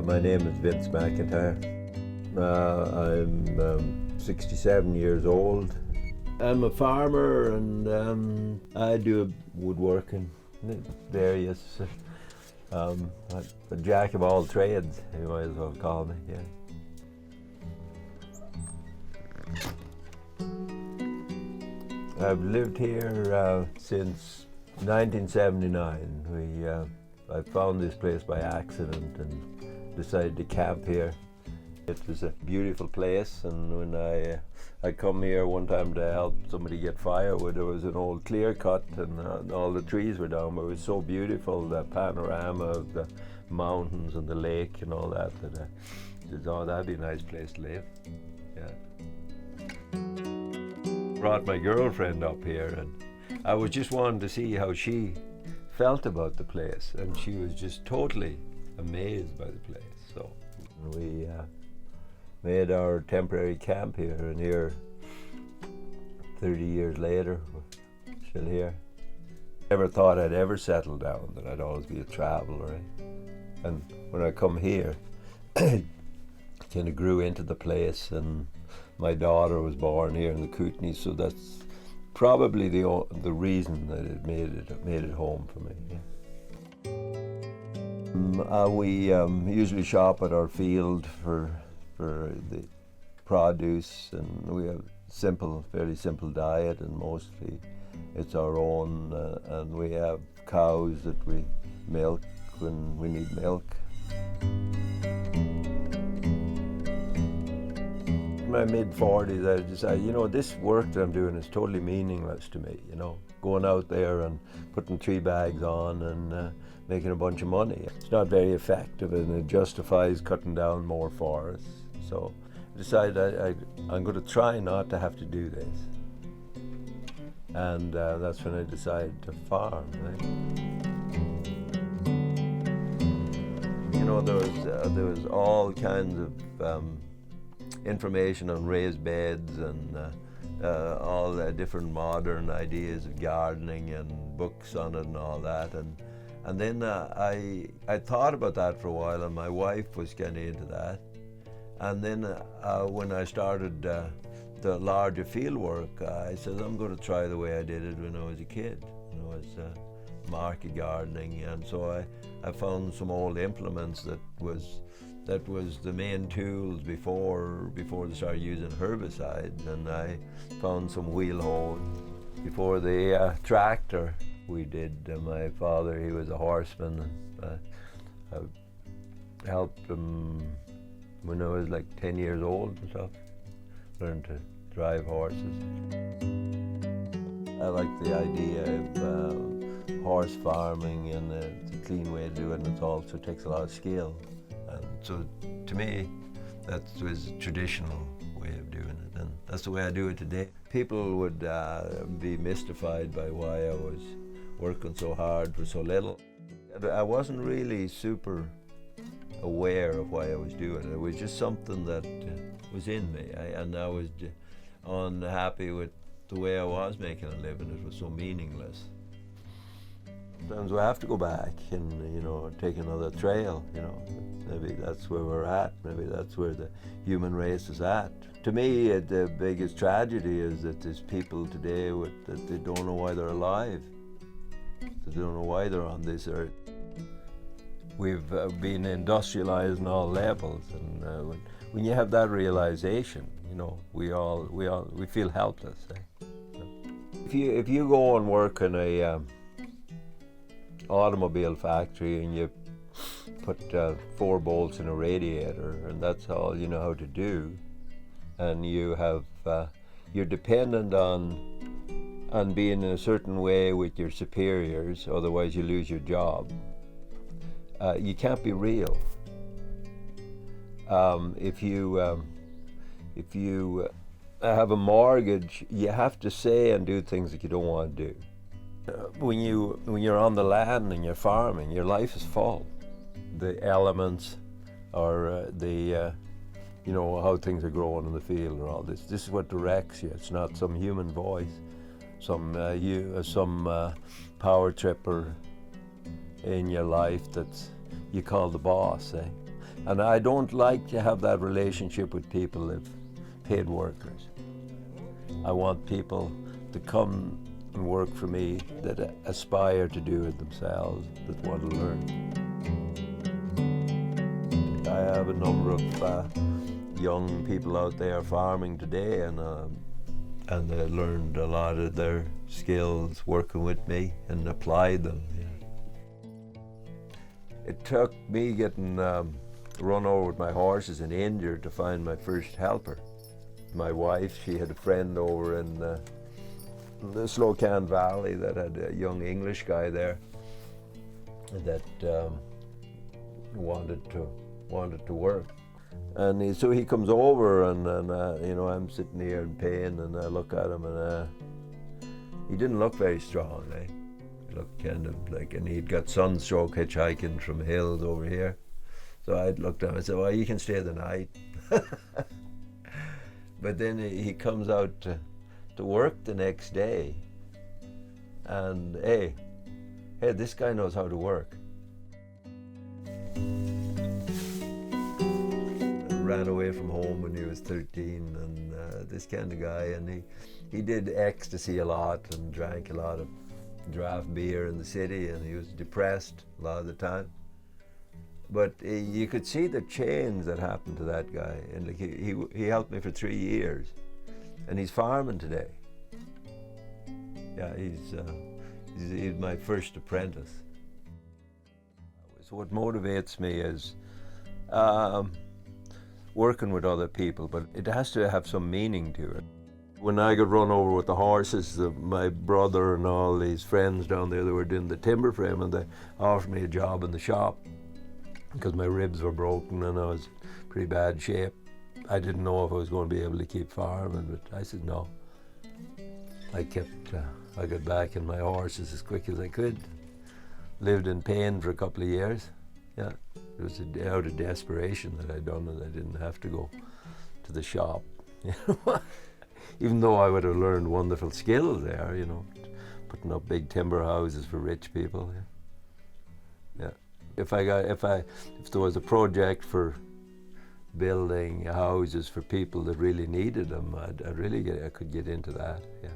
My name is Vince McIntyre. I'm 67 years old. I'm a farmer and I do woodworking, various, a jack of all trades, you might as well call me, yeah. I've lived here since 1979. I found this place by accident and decided to camp here. It was a beautiful place, and when I come here one time to help somebody get firewood, there was an old clear cut and all the trees were down, but it was so beautiful, the panorama of the mountains and the lake and all that, that I said, oh, that'd be a nice place to live. Yeah. Brought my girlfriend up here, and I was just wanting to see how she felt about the place, and she was just totally amazed by the place. So we made our temporary camp here, and here 30 years later we're still here. Never thought I'd ever settle down, that I'd always be a traveler, and when I come here I kind of grew into the place, and my daughter was born here in the Kootenays, so that's probably the reason that it made it home for me. Yeah. We usually shop at our field for the produce, and we have fairly simple diet, and mostly it's our own. And we have cows that we milk when we need milk. In my mid-40s, I decided, you know, this work that I'm doing is totally meaningless to me, you know. Going out there and putting 3 bags on and making a bunch of money. It's not very effective, and it justifies cutting down more forests. So I decided I'm going to try not to have to do this. And that's when I decided to farm. Right? You know, there was all kinds of information on raised beds and all the different modern ideas of gardening and books on it and all that, and then I thought about that for a while, and my wife was getting into that, and then when I started the larger field work, I said I'm going to try the way I did it when I was a kid. You know, it's market gardening, and so I found some old implements that was the main tools before they started using herbicides, and I found some wheel hoes before the tractor. We did, my father, he was a horseman, and I helped him when I was like 10 years old and stuff, learned to drive horses. I like the idea of horse farming, and it's a clean way to do it, and it also takes a lot of skill. And so to me, that was a traditional way of doing it, and that's the way I do it today. People would be mystified by why I was working so hard for so little. I wasn't really super aware of why I was doing it. It was just something that was in me, and I was unhappy with the way I was making a living. It was so meaningless. Sometimes we have to go back and, you know, take another trail, you know. Maybe that's where we're at. Maybe that's where the human race is at. To me, the biggest tragedy is that there's people today that they don't know why they're alive. They don't know why they're on this earth. We've been industrialized on all levels, and when you have that realization, you know, we feel helpless. Eh? If you go and work in a automobile factory and you put 4 bolts in a radiator, and that's all you know how to do, and you have you're dependent on being in a certain way with your superiors, otherwise you lose your job. You can't be real. If you have a mortgage, you have to say and do things that you don't want to do. When you're on the land and you're farming, your life is full. The elements, or you know, how things are growing in the field, or all this. This is what directs you. It's not some human voice, some power tripper in your life that you call the boss. And I don't like to have that relationship with people that paid workers. I want people to come and work for me that aspire to do it themselves, that want to learn. I have a number of young people out there farming today, and they learned a lot of their skills working with me and applied them. Yeah. It took me getting run over with my horses and injured to find my first helper. My wife, she had a friend over in the Slocan Valley that had a young English guy there that wanted to work. And so he comes over, and you know, I'm sitting here in pain, and I look at him, and he didn't look very strong. He looked kind of like, and he'd got sunstroke hitchhiking from hills over here. So I looked at him and said, well, you can stay the night. But then he comes out to work the next day, and hey, this guy knows how to work. Ran away from home when he was 13, and this kind of guy, and he did ecstasy a lot and drank a lot of draft beer in the city, and he was depressed a lot of the time. But you could see the change that happened to that guy, and like he helped me for 3 years, and he's farming today. Yeah, he's my first apprentice. So what motivates me is working with other people, but it has to have some meaning to it. When I got run over with the horses, my brother and all these friends down there, they were doing the timber frame, and they offered me a job in the shop because my ribs were broken and I was in pretty bad shape. I didn't know if I was going to be able to keep farming, but I said no. I got back in my horses as quick as I could. Lived in pain for a couple of years. Yeah, it was out of desperation that I'd done it. I didn't have to go to the shop, you know. Even though I would have learned wonderful skills there, you know, putting up big timber houses for rich people. Yeah. Yeah. If there was a project for building houses for people that really needed them, I could get into that. Yeah.